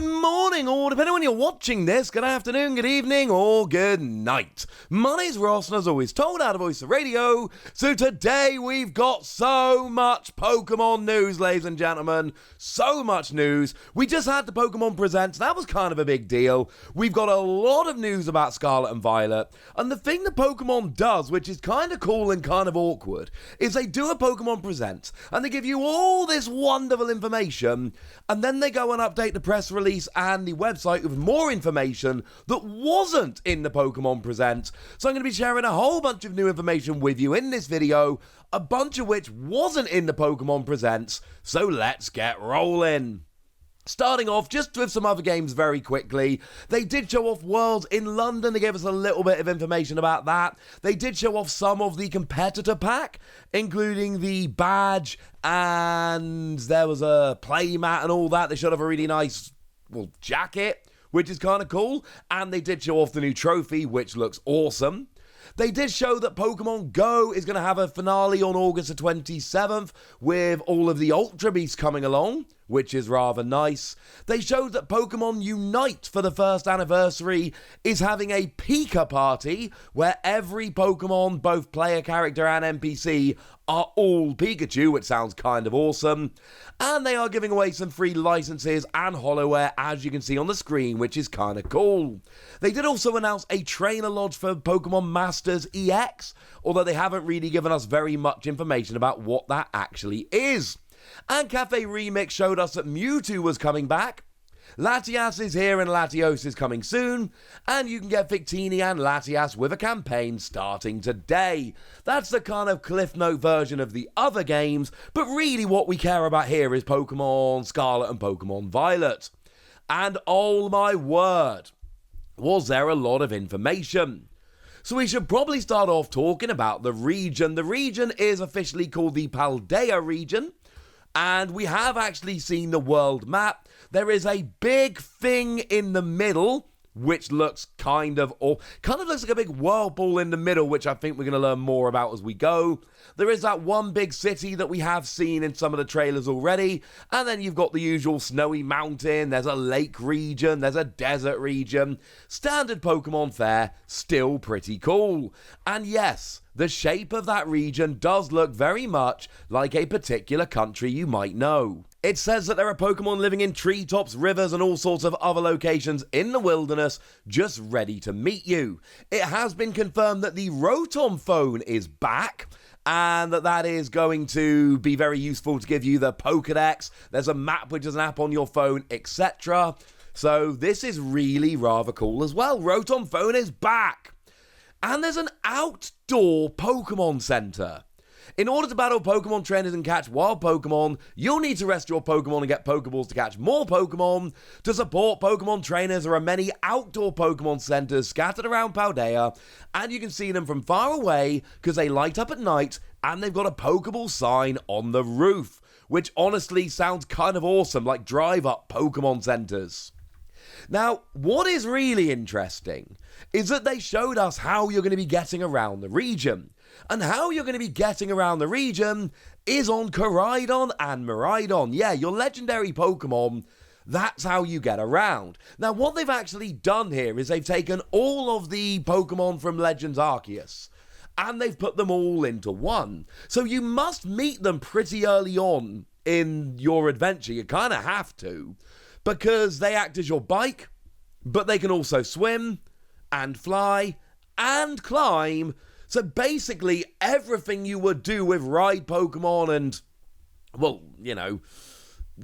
Good morning, or depending on when you're watching this, good afternoon, good evening, or good night. My name's Ross, and as always, told out of Voice of Radio. So today we've got so much Pokemon news, ladies and gentlemen. So much news. We just had the Pokemon Presents. That was kind of a big deal. We've got a lot of news about Scarlet and Violet. And the thing that Pokemon does, which is kind of cool and kind of awkward, is they do a Pokemon Presents, and they give you all this wonderful information, and then they go and update the press release and the website with more information that wasn't in the Pokemon Presents. So I'm going to be sharing a whole bunch of new information with you in this video, a bunch of which wasn't in the Pokemon Presents. So let's get rolling. Starting off just with some other games very quickly. They did show off Worlds in London. They gave us a little bit of information about that. They did show off some of the competitor pack, including the badge, and there was a playmat and all that. They showed off a really nice, jacket, which is kind of cool. And they did show off the new trophy, which looks awesome. They did show that Pokemon Go is going to have a finale on August the 27th with all of the Ultra Beasts coming along, which is rather nice. They showed that Pokemon Unite for the first anniversary is having a Pika party where every Pokemon, both player character and NPC, are all Pikachu, which sounds kind of awesome. And they are giving away some free licenses and holoware, as you can see on the screen, which is kind of cool. They did also announce a trainer lodge for Pokemon Masters EX, although they haven't really given us very much information about what that actually is. And Cafe Remix showed us that Mewtwo was coming back. Latias is here and Latios is coming soon, and you can get Victini and Latias with a campaign starting today. That's the kind of Cliff Note version of the other games, but really what we care about here is Pokemon Scarlet and Pokemon Violet. And oh my word, was there a lot of information. So we should probably start off talking about the region. The region is officially called the Paldea region, and we have actually seen the world map. There is a big thing in the middle, which looks kind of looks like a big whirlpool in the middle, which I think we're going to learn more about as we go. There is that one big city that we have seen in some of the trailers already, and then you've got the usual snowy mountain, there's a lake region, there's a desert region. Standard Pokemon fare, still pretty cool. And yes, the shape of that region does look very much like a particular country you might know. It says that there are Pokemon living in treetops, rivers, and all sorts of other locations in the wilderness, just ready to meet you. It has been confirmed that the Rotom phone is back, and that is going to be very useful to give you the Pokedex. There's a map which is an app on your phone, etc. So this is really rather cool as well. Rotom phone is back. And there's an outdoor Pokemon Center. In order to battle Pokemon trainers and catch wild Pokemon, you'll need to rest your Pokemon and get Pokeballs to catch more Pokemon. To support Pokemon trainers, there are many outdoor Pokemon centers scattered around Paldea, and you can see them from far away because they light up at night, and they've got a Pokeball sign on the roof, which honestly sounds kind of awesome, like drive-up Pokemon centers. Now, what is really interesting is that they showed us how you're going to be getting around the region. And how you're going to be getting around the region is on Koraidon and Miraidon. Yeah, your legendary Pokemon, that's how you get around. Now, what they've actually done here is they've taken all of the Pokemon from Legends Arceus, and they've put them all into one. So you must meet them pretty early on in your adventure. You kind of have to, because they act as your bike, but they can also swim and fly and climb. So basically everything you would do with ride Pokemon and,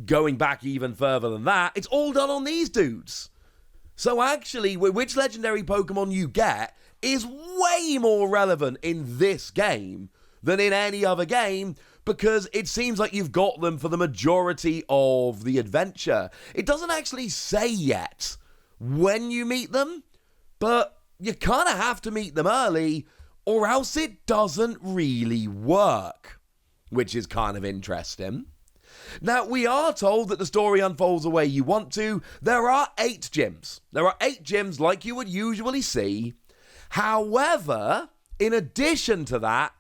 going back even further than that, it's all done on these dudes. So actually, which legendary Pokemon you get is way more relevant in this game than in any other game, because it seems like you've got them for the majority of the adventure. It doesn't actually say yet when you meet them, but you kind of have to meet them early, or else it doesn't really work, which is kind of interesting. Now, we are told that the story unfolds the way you want to. There are 8 gyms. There are 8 gyms like you would usually see. However, in addition to that,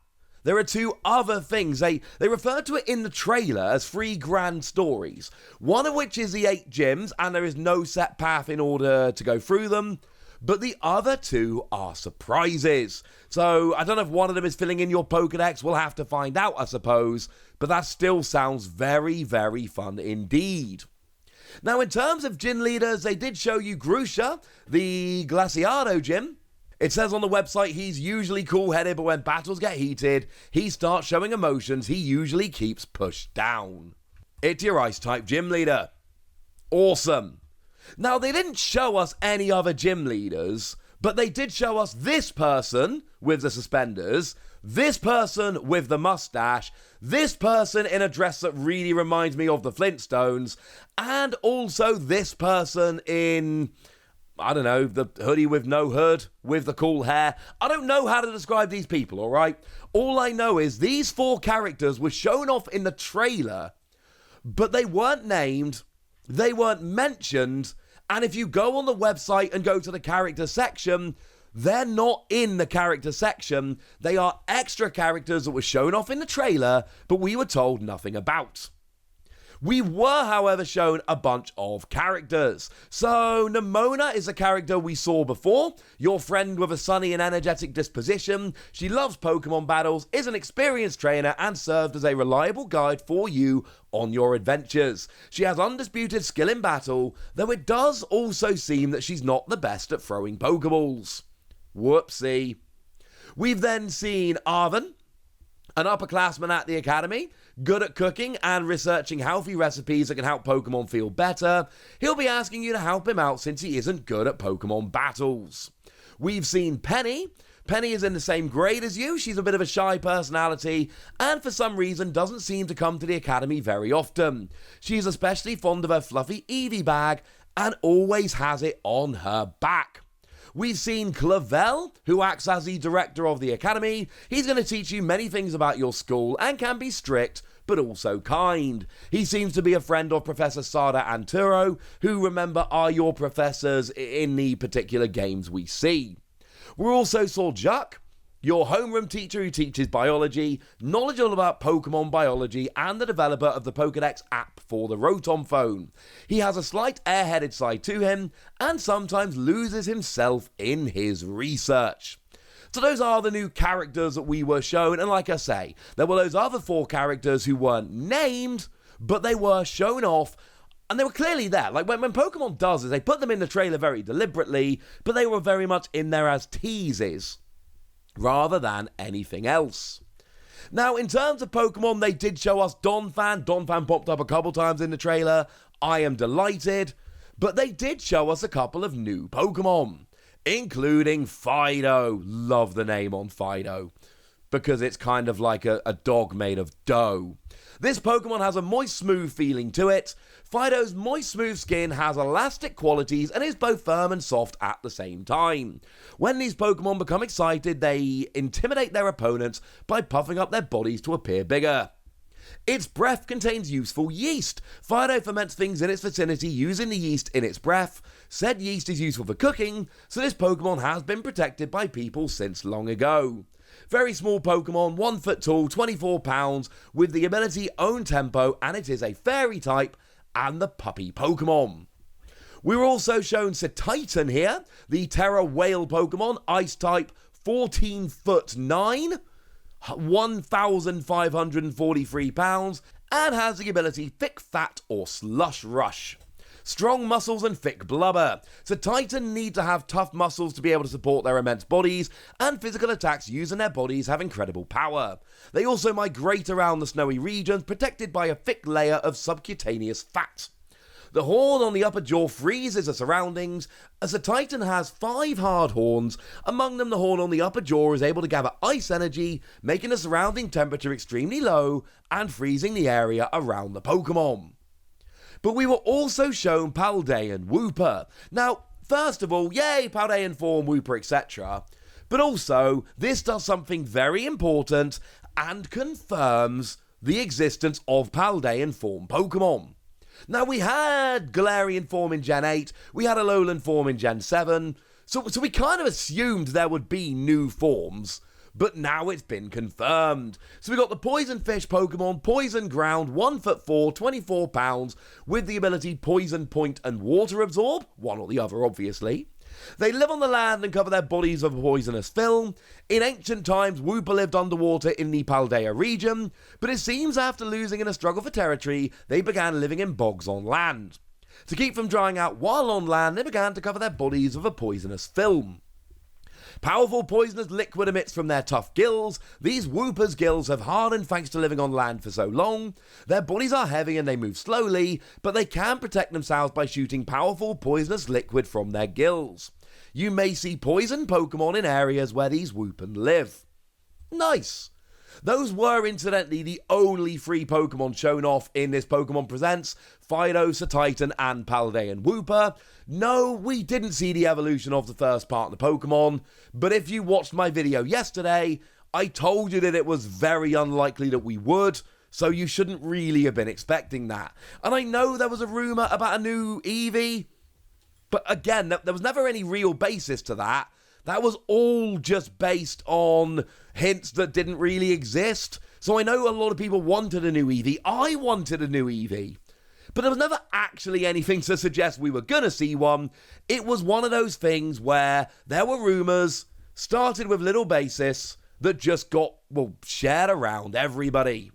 there are two other things. They refer to it in the trailer as 3 grand stories, one of which is the 8 gyms, and there is no set path in order to go through them. But the other 2 are surprises. So I don't know if one of them is filling in your Pokedex. We'll have to find out, I suppose. But that still sounds very, very fun indeed. Now, in terms of gym leaders, they did show you Grusha, the Glaciado gym. It says on the website he's usually cool-headed, but when battles get heated, he starts showing emotions he usually keeps pushed down. It's your Ice-type gym leader. Awesome. Now, they didn't show us any other gym leaders, but they did show us this person with the suspenders, this person with the mustache, this person in a dress that really reminds me of the Flintstones, and also this person in, I don't know, the hoodie with no hood, with the cool hair. I don't know how to describe these people, alright? All I know is these 4 characters were shown off in the trailer, but they weren't named, they weren't mentioned, and if you go on the website and go to the character section, they're not in the character section. They are extra characters that were shown off in the trailer, but we were told nothing about. We were, however, shown a bunch of characters. So, Nimona is a character we saw before, your friend with a sunny and energetic disposition. She loves Pokemon battles, is an experienced trainer, and served as a reliable guide for you on your adventures. She has undisputed skill in battle, though it does also seem that she's not the best at throwing Pokeballs. Whoopsie. We've then seen Arven, an upperclassman at the academy, good at cooking and researching healthy recipes that can help Pokemon feel better. He'll be asking you to help him out since he isn't good at Pokemon battles. We've seen Penny. Penny is in the same grade as you. She's a bit of a shy personality and for some reason doesn't seem to come to the academy very often. She's especially fond of her fluffy Eevee bag and always has it on her back. We've seen Clavel, who acts as the director of the academy. He's going to teach you many things about your school and can be strict, but also kind. He seems to be a friend of Professor Sada and Turo, who, remember, are your professors in the particular games we see. We also saw Juck, your homeroom teacher who teaches biology, knowledgeable about Pokemon biology, and the developer of the Pokedex app for the Rotom phone. He has a slight airheaded side to him, and sometimes loses himself in his research. So those are the new characters that we were shown, and like I say, there were those other 4 characters who weren't named, but they were shown off, and they were clearly there. Like when Pokemon does is they put them in the trailer very deliberately, but they were very much in there as teases, rather than anything else. Now, in terms of Pokemon, they did show us Donphan. Donphan popped up a couple times in the trailer. I am delighted. But they did show us a couple of new Pokemon, including Fido. Love the name on Fido, because it's kind of like a dog made of dough. This Pokemon has a moist, smooth feeling to it. Fido's moist, smooth skin has elastic qualities and is both firm and soft at the same time. When these Pokemon become excited, they intimidate their opponents by puffing up their bodies to appear bigger. Its breath contains useful yeast. Fido ferments things in its vicinity using the yeast in its breath. Said yeast is useful for cooking, so this Pokemon has been protected by people since long ago. Very small Pokemon, 1 foot tall, 24 pounds, with the ability Own Tempo, and it is a fairy type and the puppy Pokemon. We were also shown Titan here, the Terra Whale Pokemon, Ice type, 14 foot 9, 1,543 pounds, and has the ability Thick Fat or Slush Rush. Strong muscles and thick blubber. Titan need to have tough muscles to be able to support their immense bodies, and physical attacks using their bodies have incredible power. They also migrate around the snowy regions, protected by a thick layer of subcutaneous fat. The horn on the upper jaw freezes the surroundings, as the Titan has 5 hard horns. Among them, the horn on the upper jaw is able to gather ice energy, making the surrounding temperature extremely low and freezing the area around the Pokemon. But we were also shown Paldean Wooper. Now, first of all, yay, Paldean form, Wooper, etc. But also, this does something very important and confirms the existence of Paldean form Pokemon. Now, we had Galarian form in Gen 8, we had Alolan form in Gen 7, so we kind of assumed there would be new forms, but now it's been confirmed. So we got the Poison Fish Pokemon, Poison Ground, 1'4", 24 pounds, with the ability Poison Point and Water Absorb, one or the other obviously. They live on the land and cover their bodies with a poisonous film. In ancient times, Wooper lived underwater in the Paldea region, but it seems after losing in a struggle for territory, they began living in bogs on land. To keep from drying out while on land, they began to cover their bodies with a poisonous film. Powerful poisonous liquid emits from their tough gills. These Wooper's gills have hardened thanks to living on land for so long. Their bodies are heavy and they move slowly, but they can protect themselves by shooting powerful poisonous liquid from their gills. You may see poison Pokemon in areas where these Wooper live. Nice! Those were, incidentally, the only 3 Pokemon shown off in this Pokemon Presents, Fido, Titan, and Paldean Wooper. No, we didn't see the evolution of the first part of the Pokemon, but if you watched my video yesterday, I told you that it was very unlikely that we would, so you shouldn't really have been expecting that. And I know there was a rumour about a new Eevee, but again, there was never any real basis to that. That was all just based on hints that didn't really exist. So I know a lot of people wanted a new Eevee. I wanted a new Eevee. But there was never actually anything to suggest we were going to see one. It was one of those things where there were rumours, started with little basis, that just got, shared around everybody.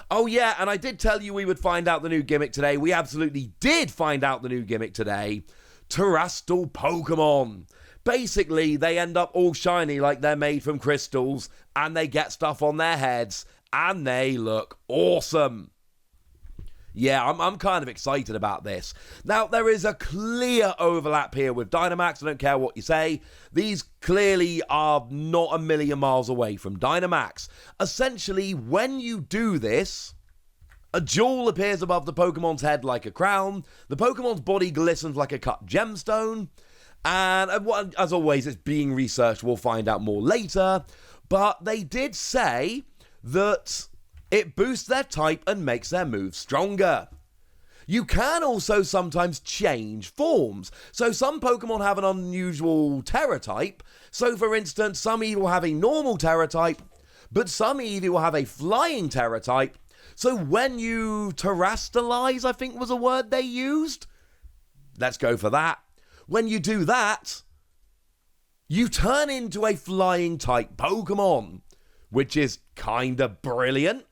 Oh yeah, and I did tell you we would find out the new gimmick today. We absolutely did find out the new gimmick today. Terastal Pokemon. Basically, they end up all shiny like they're made from crystals, and they get stuff on their heads, and they look awesome. Yeah, I'm kind of excited about this. Now, there is a clear overlap here with Dynamax. I don't care what you say. These clearly are not a million miles away from Dynamax. Essentially, when you do this, a jewel appears above the Pokemon's head like a crown. The Pokemon's body glistens like a cut gemstone. And as always, it's being researched. We'll find out more later. But they did say that it boosts their type and makes their moves stronger. You can also sometimes change forms. So some Pokemon have an unusual Terra type. So for instance, some Eevee will have a normal Terra type, but some Eevee will have a flying Terra type. So when you terastalize, I think was a word they used. Let's go for that. When you do that, you turn into a flying type Pokemon, which is kinda brilliant.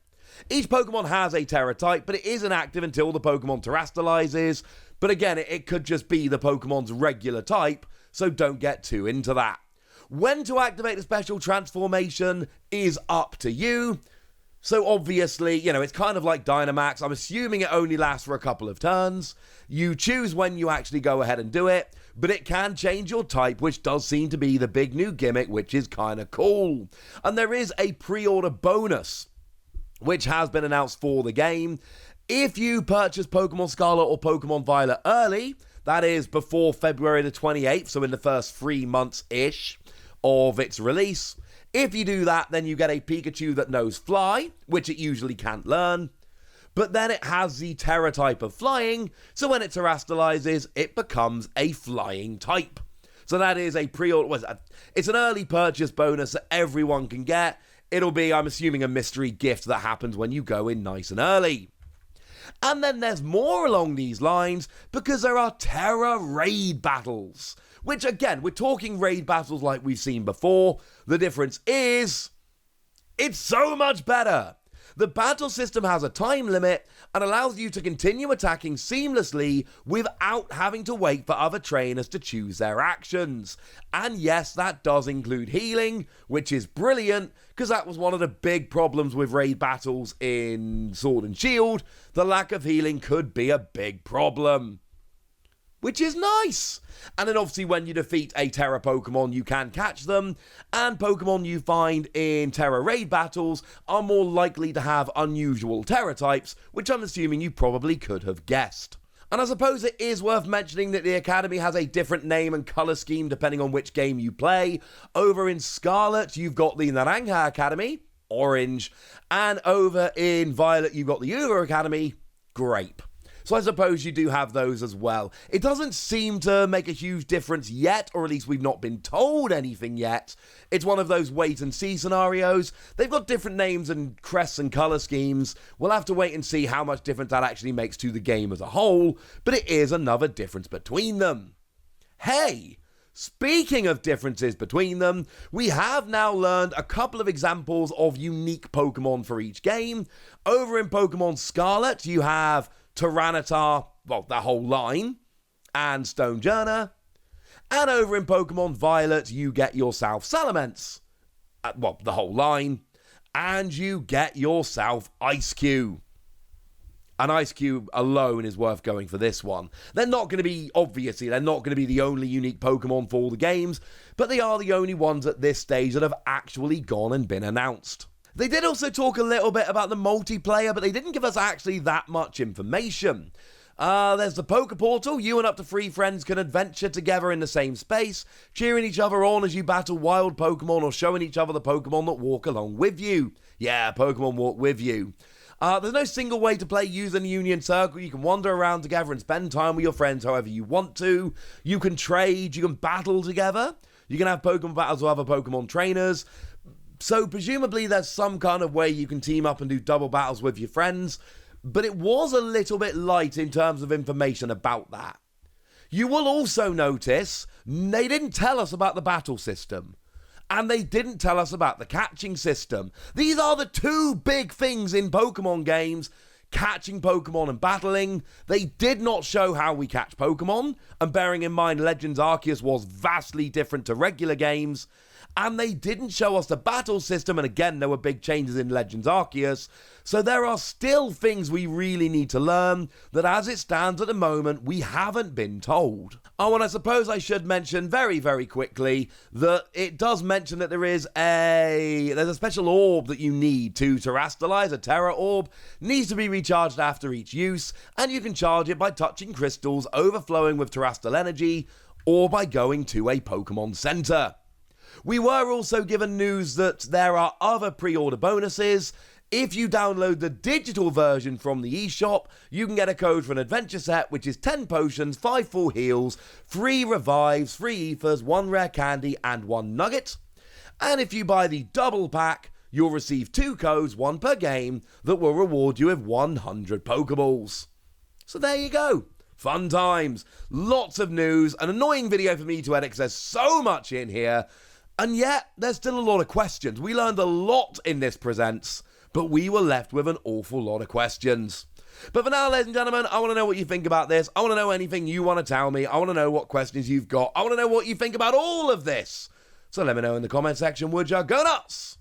Each Pokemon has a Terra type, but it isn't active until the Pokemon terastalizes. But again, it could just be the Pokemon's regular type, so don't get too into that. When to activate a special transformation is up to you. So obviously, it's kind of like Dynamax. I'm assuming it only lasts for a couple of turns. You choose when you actually go ahead and do it, but it can change your type, which does seem to be the big new gimmick, which is kind of cool. And there is a pre-order bonus, which has been announced for the game. If you purchase Pokemon Scarlet or Pokemon Violet early, that is before February the 28th, so in the first 3 months-ish of its release. If you do that, then you get a Pikachu that knows Fly, which it usually can't learn. But then it has the Terra type of Flying, so when it terastalizes, it becomes a Flying type. So that is a pre-order. It's an early purchase bonus that everyone can get. It'll be, I'm assuming, a mystery gift that happens when you go in nice and early. And then there's more along these lines, because there are Terra raid battles. Which, again, we're talking raid battles like we've seen before. The difference is, it's so much better. The battle system has a time limit and allows you to continue attacking seamlessly without having to wait for other trainers to choose their actions. And yes, that does include healing, which is brilliant, because that was one of the big problems with raid battles in Sword and Shield. The lack of healing could be a big problem, which is nice. And then obviously when you defeat a Terra Pokemon, you can catch them, and Pokemon you find in Terra raid battles are more likely to have unusual Terra types, which I'm assuming you probably could have guessed. And I suppose it is worth mentioning that the Academy has a different name and colour scheme depending on which game you play. Over in Scarlet, you've got the Naranja Academy, orange, and over in Violet, you've got the Uva Academy, grape. So I suppose you do have those as well. It doesn't seem to make a huge difference yet, or at least we've not been told anything yet. It's one of those wait and see scenarios. They've got different names and crests and colour schemes. We'll have to wait and see how much difference that actually makes to the game as a whole, but it is another difference between them. Hey! Speaking of differences between them, we have now learned a couple of examples of unique Pokemon for each game. Over in Pokemon Scarlet, you have Tyranitar, well, that whole line, and Stonejourner. And over in Pokemon Violet, you get yourself Salamence, well, the whole line, and you get yourself Ice-Q. An Ice-Q alone is worth going for this one. They're not going to be, obviously, they're not going to be the only unique Pokemon for all the games, but they are the only ones at this stage that have actually gone and been announced. They did also talk a little bit about the multiplayer, but they didn't give us actually that much information. There's the Poke Portal. You and up to 3 friends can adventure together in the same space, cheering each other on as you battle wild Pokemon or showing each other the Pokemon that walk along with you. Yeah, Pokemon walk with you. There's no single way to play using the Union Circle. You can wander around together and spend time with your friends however you want to. You can trade, you can battle together. You can have Pokemon battles with other Pokemon trainers. So presumably there's some kind of way you can team up and do double battles with your friends. But it was a little bit light in terms of information about that. You will also notice they didn't tell us about the battle system. And they didn't tell us about the catching system. These are the 2 big things in Pokemon games, catching Pokemon and battling. They did not show how we catch Pokemon, and bearing in mind Legends Arceus was vastly different to regular games, and they didn't show us the battle system, and again, there were big changes in Legends Arceus, so there are still things we really need to learn that as it stands at the moment, we haven't been told. Oh, and I suppose I should mention very, very quickly that it does mention that there's a special orb that you need to terastalize. A Terra Orb needs to be recharged after each use, and you can charge it by touching crystals overflowing with Terastal energy, or by going to a Pokemon Center. We were also given news that there are other pre-order bonuses. If you download the digital version from the eShop, you can get a code for an adventure set, which is 10 potions, 5 full heals, 3 revives, 3 ethers, 1 rare candy, and 1 nugget. And if you buy the double pack, you'll receive 2 codes, 1 per game, that will reward you with 100 Pokeballs. So there you go. Fun times. Lots of news. An annoying video for me to edit because there's so much in here. And yet, there's still a lot of questions. We learned a lot in this Presents, but we were left with an awful lot of questions. But for now, ladies and gentlemen, I want to know what you think about this. I want to know anything you want to tell me. I want to know what questions you've got. I want to know what you think about all of this. So let me know in the comment section, would ya? Go nuts!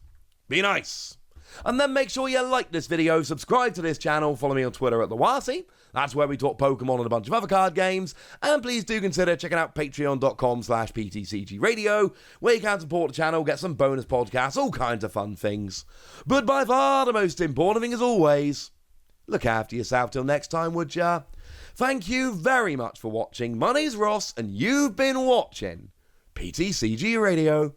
Be nice! And then make sure you like this video, subscribe to this channel, follow me on Twitter at TheWasi. That's where we talk Pokemon and a bunch of other card games. And please do consider checking out patreon.com/PTCGradio, where you can support the channel, get some bonus podcasts, all kinds of fun things. But by far the most important thing as always, look after yourself till next time, would ya? Thank you very much for watching. My name's Ross, and you've been watching PTCG Radio.